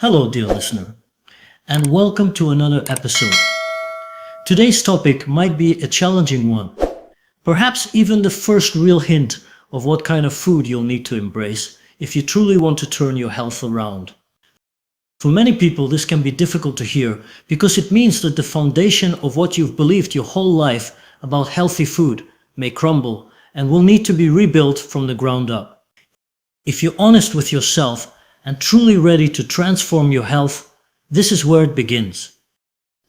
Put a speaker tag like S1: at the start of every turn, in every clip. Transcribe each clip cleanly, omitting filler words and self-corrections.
S1: Hello, dear listener, and welcome to another episode. Today's topic might be a challenging one, perhaps even the first real hint of what kind of food you'll need to embrace if you truly want to turn your health around. For many people, this can be difficult to hear because it means that the foundation of what you've believed your whole life about healthy food may crumble and will need to be rebuilt from the ground up. If you're honest with yourself and truly ready to transform your health, this is where it begins.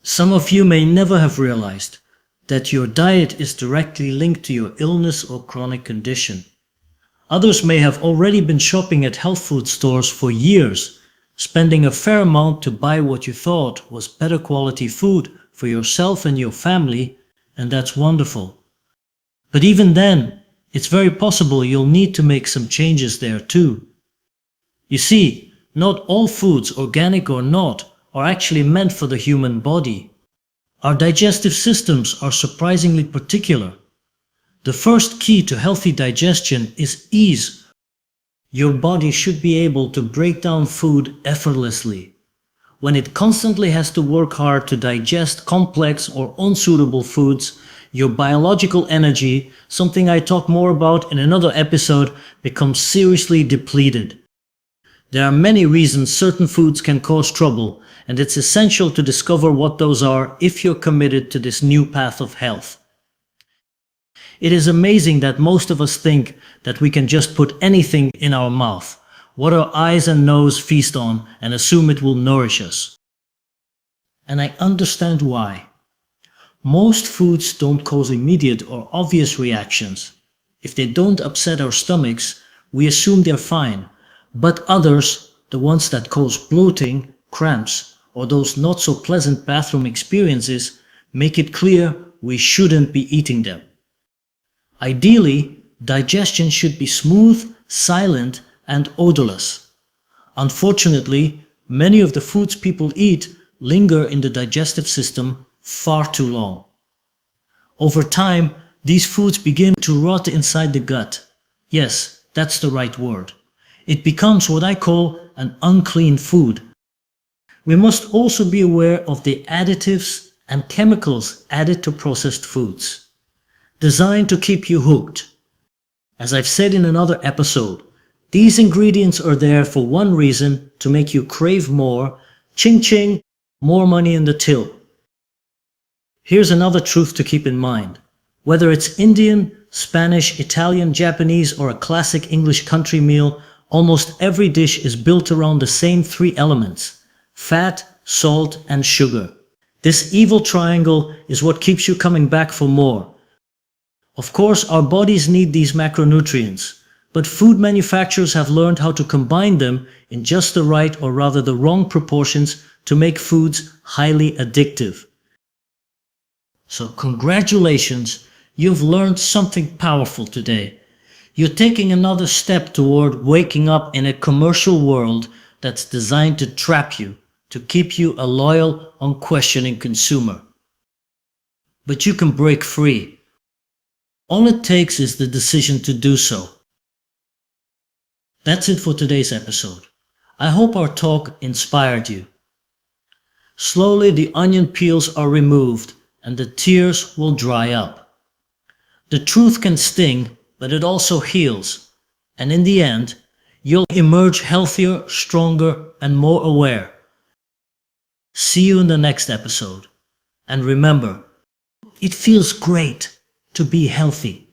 S1: Some of you may never have realized that your diet is directly linked to your illness or chronic condition. Others may have already been shopping at health food stores for years, spending a fair amount to buy what you thought was better quality food for yourself and your family, and that's wonderful. But even then, it's very possible you'll need to make some changes there too. You see, not all foods, organic or not, are actually meant for the human body. Our digestive systems are surprisingly particular. The first key to healthy digestion is ease. Your body should be able to break down food effortlessly. When it constantly has to work hard to digest complex or unsuitable foods, your biological energy, something I talk more about in another episode, becomes seriously depleted. There are many reasons certain foods can cause trouble, and it's essential to discover what those are if you're committed to this new path of health. It is amazing that most of us think that we can just put anything in our mouth, what our eyes and nose feast on, and assume it will nourish us. And I understand why. Most foods don't cause immediate or obvious reactions. If they don't upset our stomachs, we assume they're fine. But others, the ones that cause bloating, cramps, or those not so pleasant bathroom experiences, make it clear we shouldn't be eating them. Ideally, digestion should be smooth, silent, and odorless. Unfortunately, many of the foods people eat linger in the digestive system far too long. Over time, these foods begin to rot inside the gut. Yes, that's the right word. It becomes what I call an unclean food. We must also be aware of the additives and chemicals added to processed foods, designed to keep you hooked. As I've said in another episode, these ingredients are there for one reason: to make you crave more, ching ching, more money in the till. Here's another truth to keep in mind. Whether it's Indian, Spanish, Italian, Japanese, or a classic English country meal, almost every dish is built around the same three elements: fat, salt, and sugar. This evil triangle is what keeps you coming back for more. Of course, our bodies need these macronutrients, but food manufacturers have learned how to combine them in just the right, or rather the wrong, proportions to make foods highly addictive. So congratulations, you've learned something powerful today. You're taking another step toward waking up in a commercial world that's designed to trap you, to keep you a loyal, unquestioning consumer. But you can break free. All it takes is the decision to do so. That's it for today's episode. I hope our talk inspired you. Slowly the onion peels are removed and the tears will dry up. The truth can sting, but it also heals, and in the end, you'll emerge healthier, stronger, and more aware. See you in the next episode. And remember, it feels great to be healthy.